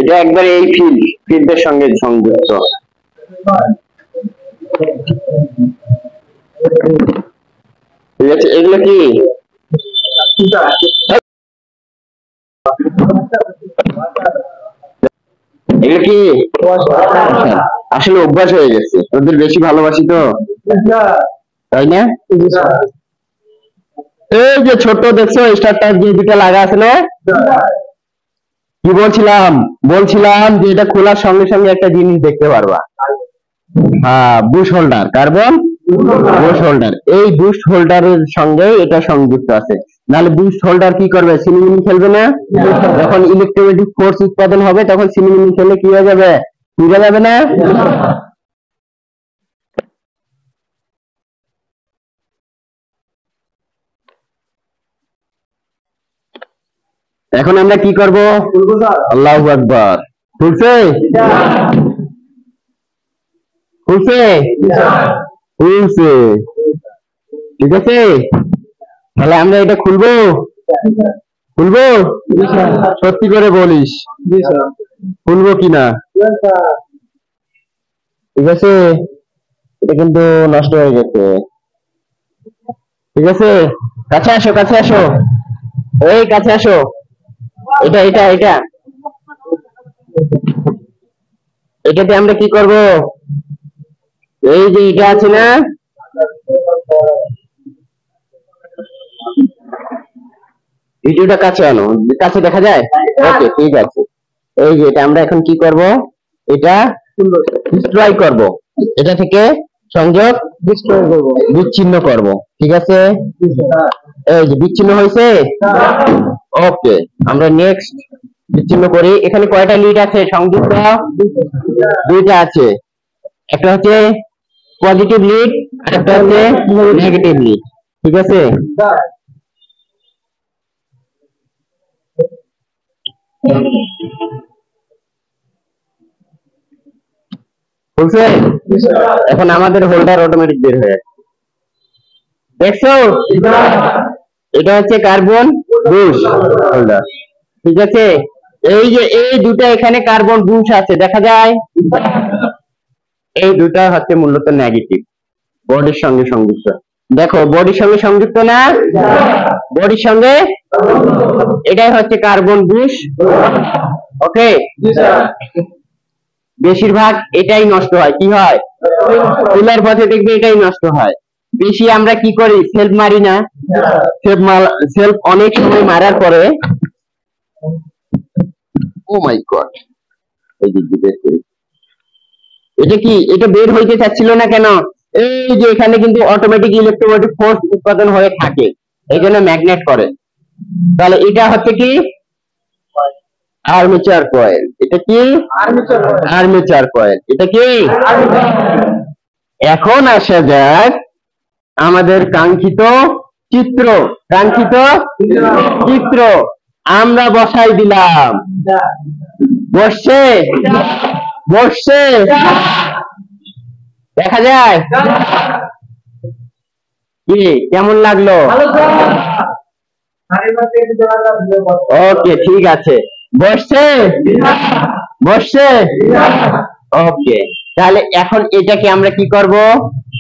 এটা একবার এই ফিল্ডের সঙ্গে সংযুক্ত। ঠিক আছে, এগুলো কি এগুলো কি আসলে অভ্যাস হয়ে গেছে, ওদের বেশি ভালোবাসি তো, তাই না? এই যে ছোট দেখছো স্টারটা যে দুটো লাগা আছে না, কি বলছিলাম যে এটা খোলার সঙ্গে সঙ্গে একটা জিনিস দেখতে পারবা। হ্যাঁ, Bush holder, carbon Bush holder. এই বুশ হোল্ডারের সঙ্গে এটা সংযুক্ত আছে, নাহলে বুশ হোল্ডার কি করবে, সিনেমিনি খেলবে না। যখন ইলেকট্রোম্যাগনেটিক ফোর্স উৎপাদন হবে তখন সিনেমিনি খেলে কি হয়ে যাবে, ফিরে যাবে না। এখন আমরা কি করব, আল্লাহু আকবার। খুলছে খুলছে খুলছে, ঠিক আছে। তাহলে আমরা এটা খুলবো সত্যি করে বলিস খুলবো কিনা। ঠিক আছে, এটা কিন্তু নষ্ট হয়ে গেছে। ঠিক আছে, কাছে আসো এই কাছে আসো। এটা এটাতে আমরা কি করব, এই যে এটা আছে না, ভিডিওটা কাছে আনো, কাছে দেখা যায়। ওকে, ঠিক আছে। এই যে এটা আমরা এখন কি করব, এটা ডিস্ট্রয় করব, এটা থেকে সংযোগ বিচ্ছিন্ন করব। ঠিক আছে, এই যে বিচ্ছিন্ন হয়েছে। ওকে, আমরা নেক্সট বিচ্ছিন্ন করি। এখানে কয়টা লিড আছে সংযুক্ত, দুইটা আছে, একটা হচ্ছে পজিটিভ লিড আর একটা হচ্ছে নেগেটিভ লিড। ঠিক আছে, বুঝছে। এখন আমাদের হোল্ডার অটোমেটিক বের হয়ে দেখছো, এটা হচ্ছে কার্বন বুশ হোল্ডার। ঠিক আছে, এই যে এই দুটা এখানে কার্বন বুশ আছে দেখা যায়, এই দুটা হচ্ছে মূলত নেগেটিভ, বডির সঙ্গে সংযুক্ত। দেখো বডির সঙ্গে সংযুক্ত না, বডির সঙ্গে, এটাই হচ্ছে কার্বন বুশ। ওকে, বেশিরভাগ এটাই নষ্ট হয়, কি হয়, ফুলের পথে দেখবে এটাই নষ্ট হয় বেশি। আমরা কি করি, সেলফ মারি না, সেলফ অনেক সময় মারার পরে, ও মাই গড, এই যে বের করি, এটা কি, এটা বের হইতে চাচ্ছিল না কেন, এই যে এখানে কিন্তু অটোমেটিক ইলেকট্রোম্যাগনেটিক ফোর্স উৎপাদন হয়ে থাকে, এই জন্য ম্যাগনেট করে। তাহলে এটা হচ্ছে কি, আর্মেচার কয়েল। এটা কি, আর্মেচার কয়েল। এটা কি, এখন আসা যাক আমাদের কাঙ্ক্ষিত চিত্র, আমরা বসাই দিলাম। বসছে দেখা যায় কি, কেমন লাগলো? ওকে, ঠিক আছে, বসছে। ওকে, তাহলে এখন এটাকে আমরা কি করব,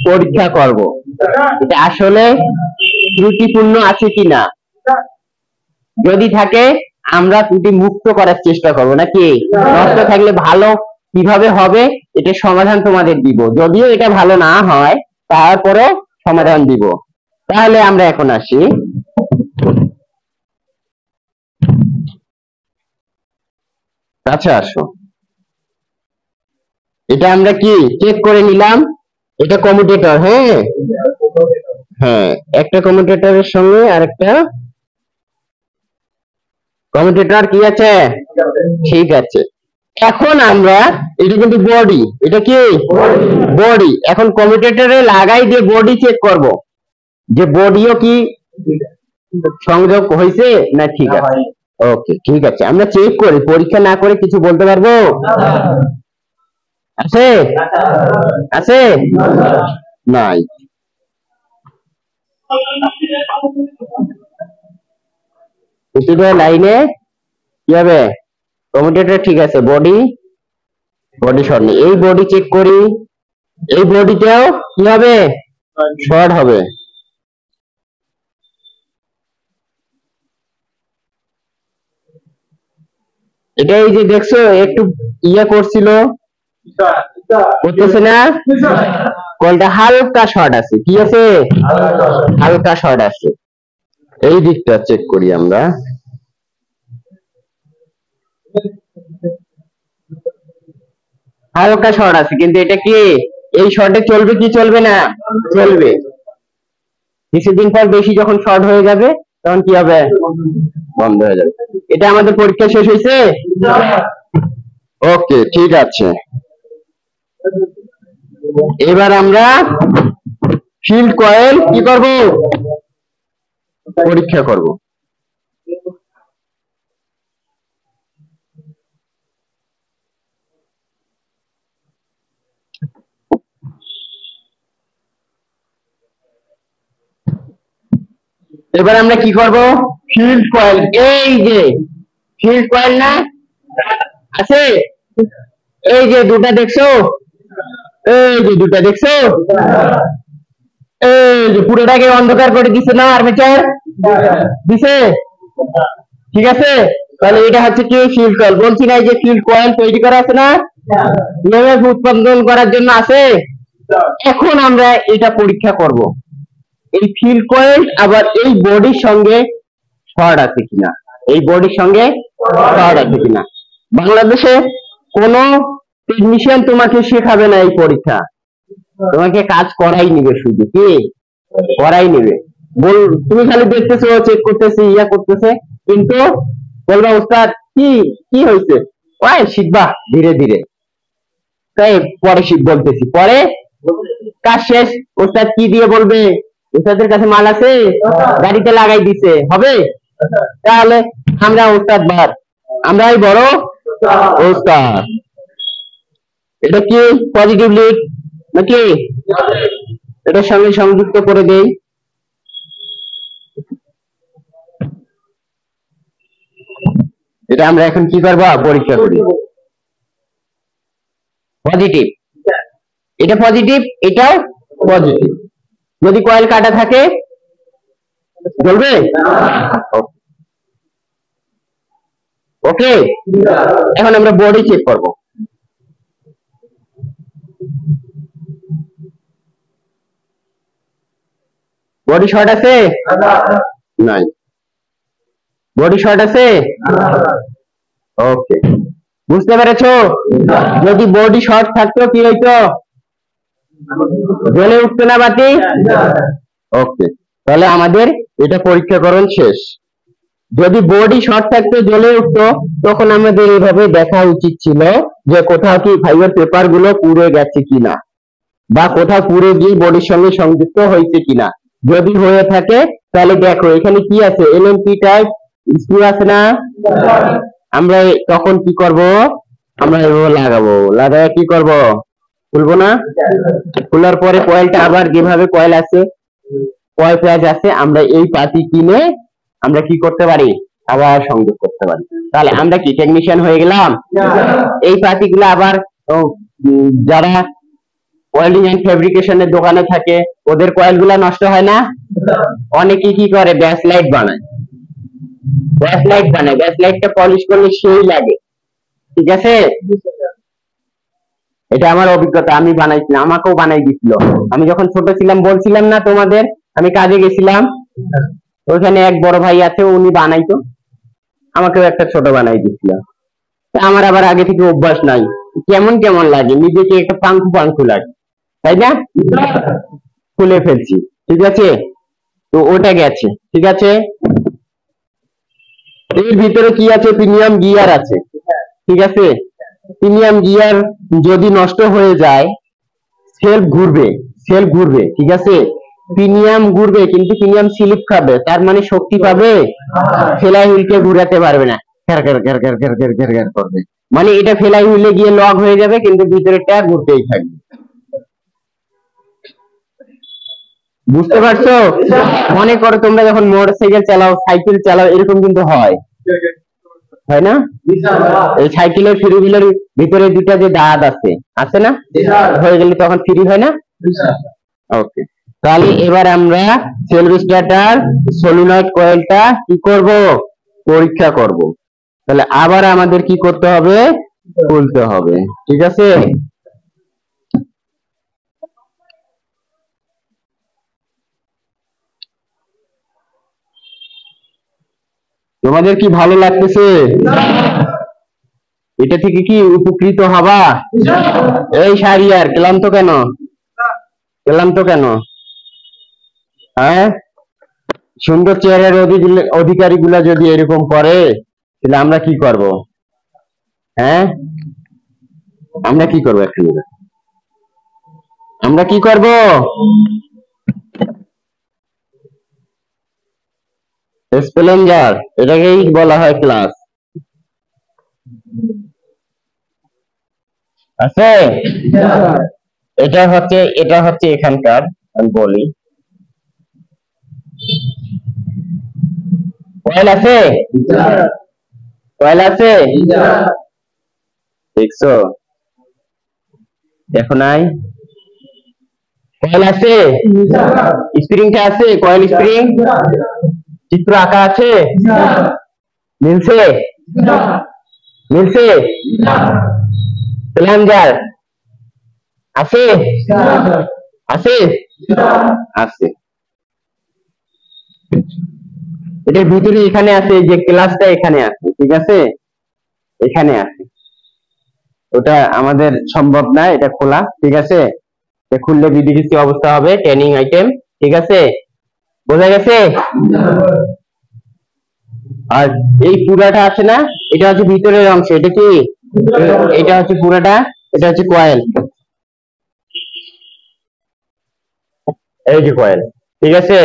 পরীক্ষা করব, এটা আসলে ত্রুটিপূর্ণ আছে কিনা। যদি থাকে আমরা ত্রুটি মুক্ত করার চেষ্টা করব, নাকি নষ্ট থাকলে ভালো কিভাবে হবে এটা সমাধান তোমাদের দিব, যদিও এটা ভালো না হয় তারপরে সমাধান দিব। তাহলে আমরা এখন আসি, কাছে আসো। এটা আমরা কি চেক করে নিলাম, এটা কমিউটেটর। হ্যাঁ, একটা কমিউটেটরের সঙ্গে আরেকটা কমিউটেটর কি আছে, ঠিক আছে। এখন আমরা, এটা কিন্তু বডি, এটা কি বডি, এখন কমিউটেটরে লাগাই দিয়ে বডি চেক করব যে বডিও কি সংযোগ হয়েছে না। ঠিক আছে, ওকে, ঠিক আছে, আমরা চেক করি, পরীক্ষা না করে কিছু বলতে পারবো? আছে নাই? প্রতিটা লাইনে কি হবে, কমিউটেটর ঠিক আছে, বডি শর্ট নেই। এই বডি চেক করি, এই বডিটাও কি হবে, শর্ট হবে। এটা এই যে দেখছো একটু ইয়া করছিল, করতেছে না, কলটা হালকা শর্ট আছে, কি আছে, হালকা শর্ট আছে। এই দিকটা চেক করি আমরা, হালকা শর্ট আছে, কিন্তু এটা কি এই শর্টে চলবে কি চলবে না, চলবে। কিছুদিন পর বেশি যখন শর্ট হয়ে যাবে তখন কি হবে, বন্ধ হয়ে যাবে। এটা আমাদের পরীক্ষা শেষ হয়েছে। ওকে, ঠিক আছে। এবার আমরা ফিল্ড কয়েল কি করব, পরীক্ষা করব। এবার আমরা কি করব, ফিল্ড কয়েল, এই যে ফিল্ড কয়েল না আছে, এই যে দুটা দেখছো, এই যে দুটা দেখছো, এই যে পুরোটাকে অন্ধকার করে দিছে না আর্মেচার, দিছে, ঠিক আছে। তাহলে এটা হচ্ছে কি ফিল্ড কয়েল। বলছি না এই যে ফিল্ড কয়েল তৈরি করা আছে না, ইএমএফ উৎপাদন করার জন্য আছে। এখন আমরা এটা পরীক্ষা করব, এই ফিল্ড কয়েল আবার এই বডির সঙ্গে শর্ট আছে কিনা, এই বডির সঙ্গে শর্ট আছে কিনা। বাংলাদেশে কোন টেকনিশিয়ান তোমাকে শেখাবে না এই পরীক্ষা, তোমাকে কাজ করাই নিবে, শুধু কি করাই নিবে। বল তুমি খালি দেখতেছো, চেক করতেছি, ইয়া করতেছে, কিন্তু বলবা ওস্তাদ কি কি হয়েছে, ওই শিখবা ধীরে ধীরে, তাই পরে শিখ বলতেছি, পরে কাজ শেষ ওস্তাদ কি দিয়ে বলবে, ওস্তাদের কাছে মাল আছে, গাড়িতে লাগাই দিছে, হবে। তাহলে আমরা ওস্তাদ বাদ, আমরাই বড় ওস্তাদ। এটা কি পজিটিভ লিড নাকি, এটার সঙ্গে সংযুক্ত করে দেই। এটা আমরা এখন কি করবো, পরীক্ষা করি। পজিটিভ, এটা পজিটিভ, এটাও পজিটিভ। যদি কয়েল কাটা থাকে জ্বলবে, ওকে। এখন আমরা বডি চেক করব, বডি শর্ট আছে, নাই, বডি শর্ট আছে, ওকে। বুঝতে পেরেছো, যদি বডি শর্ট থাকতো কি হইতো, জ্বলে উঠতো না বাতি, ওকে। তাহলে আমাদের এটা পরীক্ষাকরণ শেষ। যদি বডি শর্ট থাকতো জ্বলে উঠতো, তখন আমাদের এইভাবে দেখা উচিত ছিল যে কোথাও কি ফাইবার পেপার গুলো পুড়ে গেছে কিনা, বা কোথাও পুড়ে গিয়ে বডির সঙ্গে সংযুক্ত হয়েছে কিনা। যদি হয়ে থাকে তাহলে দেখো এখানে কি আছে, এলএমপি টাইপ স্ক্রু আছে না, আমরা তখন কি করব, আমরা এভাবে লাগাবো, লাগায় কি করব, খুলবো না, খোলার পরে কয়েলটা আবার যেভাবে কয়েল আছে, কয়েল পেঁয়াজ আছে, আমরা এই পাতি কিনে আমরা কি করতে পারি, আবার সংযোগ করতে পারি। তাহলে আমরা কি টেকনিশিয়ান হয়ে গেলাম। এই পাতিগুলো আবার যারা ওয়েল্ডিং এন্ড ফেব্রিকেশনের দোকানে থাকে, ওদের কয়েল গুলা নষ্ট হয় না। অনেকে কি করে, ব্যাস লাইট বানায়, ব্যাস লাইটটা পলিশ করলে সেই লাগে, ঠিক আছে। এটা আমার অভিজ্ঞতা, আমি বানাইছিলাম, আমাকেও বানাই দিছিল। আমি যখন ছোট ছিলাম বলছিলাম না তোমাদের, আমি কাজে গেছিলাম, ওখানে এক বড় ভাই আছে, উনি বানাইতো, আমাকেও একটা ছোট বানাই দিছিল। আমার আবার আগে থেকে অভ্যাস নাই, কেমন কেমন লাগে, নিজেকে একটা পাঙ্কু লাগে, তাই না, খুলে ফেলছি, ঠিক আছে। তো ওটা গেছে, ঠিক আছে। এর ভিতরে কি আছে, প্রিমিয়াম গিয়ার আছে, ঠিক আছে। প্রিমিয়াম গিয়ার যদি নষ্ট হয়ে যায়, সেলফ ঘুরবে, ঠিক আছে। প্রিমিয়াম ঘুরবে কিন্তু প্রিমিয়াম স্লিপ খাবে, তার মানে শক্তি পাবে, ফেলাই হুইলকে ঘুরাতে পারবে না, করবে, মানে এটা ফেলাই হুইলে গিয়ে লক হয়ে যাবে, কিন্তু ভিতরেরটা ঘুরতেই থাকবে। বুঝতে পারছো, মনে করো তোমরা যখন মোটরসাইকেল চালাও, সাইকেল চালাও, এরকম কিন্তু হয়, হয় না? এই সাইকেলের ফ্রি হুইলের ভিতরে দুটা যে দাঁত আছে না? হয়ে গেলে তখন ফ্রি হয় না? ওকে, তাহলে এবার আমরা সেলফ স্টার্টার সলিনয়েড কয়েলটা কি করব? পরীক্ষা করব। তাহলে আবার আমাদের কি করতে হবে? খুলতে হবে। ঠিক আছে, তোমাদের কি ভালো লাগতেছে? এটা থেকে কি উপকৃত হবা? এই শাহরিয়ার ক্লান্ত কেন? ক্লান্ত কেন? হ্যাঁ, সুন্দর চেহারার অধিকারী গুলা যদি এরকম করে তাহলে আমরা কি করব? হ্যাঁ, আমরা কি করবো? এখন আমরা কি করব? স্প্লেন্ডার, এটাকেই বলা হয় ক্লাস। আছে, এটা হচ্ছে এখানকার, আমি বলি কয়েল আছে, কয়েল আছে, দেখছো? দেখো নাই? কয়েল আছে, স্প্রিংটা আছে, কয়েল স্প্রিং চিত্র আঁকা আছে, মিলছে? মিলছে? প্লাঞ্জার আছে, আছে, আছে। এটার ভিতরে এখানে আছে, যে ক্লাসটা এখানে আছে, ঠিক আছে, এখানে আছে। ওটা আমাদের সম্ভব না এটা খোলা, ঠিক আছে? খুললে বিডিডিসি অবস্থা হবে, ট্রেনিং আইটেম, ঠিক আছে? বোঝা গেছে? আর এই পুরাটা আছে না, এটা হচ্ছে ভিতরের অংশ। এটা কি? এটা হচ্ছে পুরাটা, এটা হচ্ছে কয়েল। এই যে কয়েল, ঠিক আছে?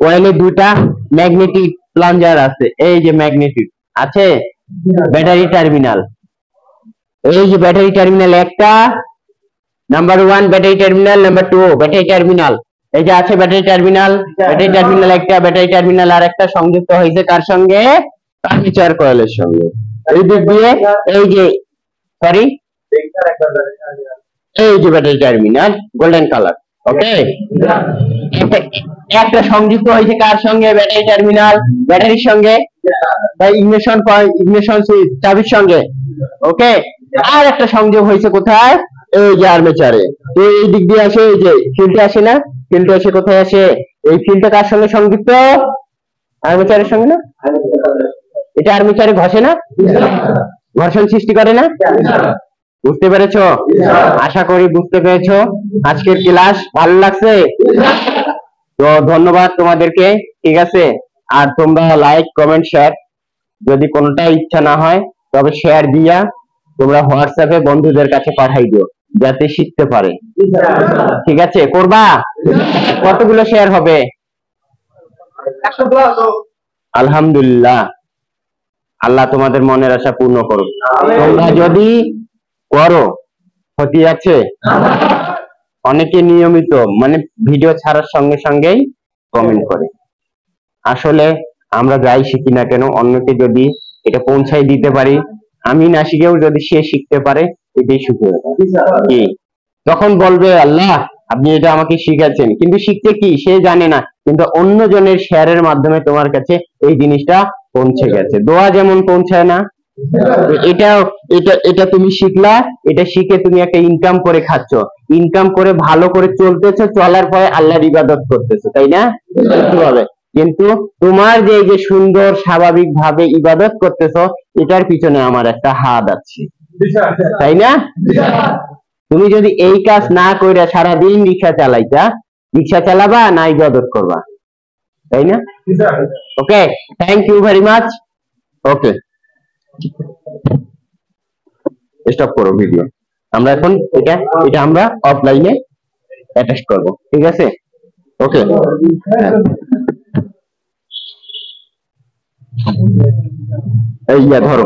কয়েলে দুটা ম্যাগনেটিক প্লাঞ্জার আছে, এই যে ম্যাগনেটিক আছে, ব্যাটারি টার্মিনাল, এই যে ব্যাটারি টার্মিনাল একটা, number 1 battery terminal, number 2 battery terminal, এই যে আছে ব্যাটারি টার্মিনাল, ব্যাটারি টার্মিনাল একটা, ব্যাটারি টার্মিনাল আর একটা সংযুক্ত হয়েছে কার সঙ্গে? আর্মেচার কয়েলের সঙ্গে। এই দিক দিয়ে এই যে, সরি, এই যে ব্যাটারি টার্মিনাল গোল্ডেন কালার, ওকে? একটা সংযুক্ত হয়েছে কার সঙ্গে? ব্যাটারি টার্মিনাল ব্যাটারির সঙ্গে, তাই ইগনিশন সুইচ চাবির সঙ্গে, ওকে? আর একটা সংযোগ হয়েছে কোথায়? এই যে আর্মেচারে। তো এই দিক দিয়ে আসে, এই যে ফিল্ডটা আসে না, ফিল্ডটা এসে কোথায় আসে? এই ফিল্ডটা কার সঙ্গে সংযুক্ত? আর্মেচারের সঙ্গে না? এটা আর্মেচারে ঘষে না? ঘর্ষণ সৃষ্টি করে না? বুঝতে পেরেছো? আশা করি বুঝতে পেরেছো। আজকের ক্লাস ভালো লাগছে তো ধন্যবাদ তোমাদেরকে, ঠিক আছে? আর তোমরা লাইক, কমেন্ট, শেয়ার, যদি কোনোটা ইচ্ছা না হয় তবে শেয়ার দিয়া তোমরা হোয়াটসঅ্যাপে বন্ধুদের কাছে পাঠাই দিও, যাতে শিখতে পারে, ঠিক আছে? করবা? কতগুলো শেয়ার হবে? আলহামদুলিল্লাহ, আল্লাহ তোমাদের মনের আশা পূর্ণ করুক। তোমরা যদি করো, ক্ষতি আছে? অনেকে নিয়মিত মানে ভিডিও ছাড়ার সঙ্গে সঙ্গেই কমেন্ট করে। আসলে আমরা যাই শিখি না কেন, অন্যকে যদি এটা পৌঁছাই দিতে পারি, আমি না শিখেও যদি সে শিখতে পারে, এটাই সুখী কি? তখন বলবে আল্লাহ আপনি এটা আমাকে শিখাচ্ছেন, কিন্তু শিখতে কি সে জানে না, কিন্তু অন্য জনের শেয়ারের মাধ্যমে তোমার কাছে এই জিনিসটা পৌঁছে গেছে। দোয়া যেমন পৌঁছায় না, এটা এটা এটা তুমি শিখলা, এটা শিখে তুমি একটা ইনকাম করে খাচ্ছ, ইনকাম করে ভালো করে চলতেছো, চলার পরে আল্লাহর ইবাদত করতেছো, তাই না? কিভাবে? কিন্তু তোমার যে এই যে সুন্দর স্বাভাবিক ভাবে ইবাদত করতেছো, এটার পিছনে আমার একটা হাত আছে, তাই না? তুমি যদি এই কাজ না কইরা সারাদিন রিক্সা চালাইতা, রিক্সা চালাবা না ইবাদত করবা, তাই না? Okay, thank you very much. Okay, stop করো ভিডিও। আমরা এখন এটা আমরা অফলাইনে অ্যাটাচ করব, ঠিক আছে? ওকে, এই ধরো।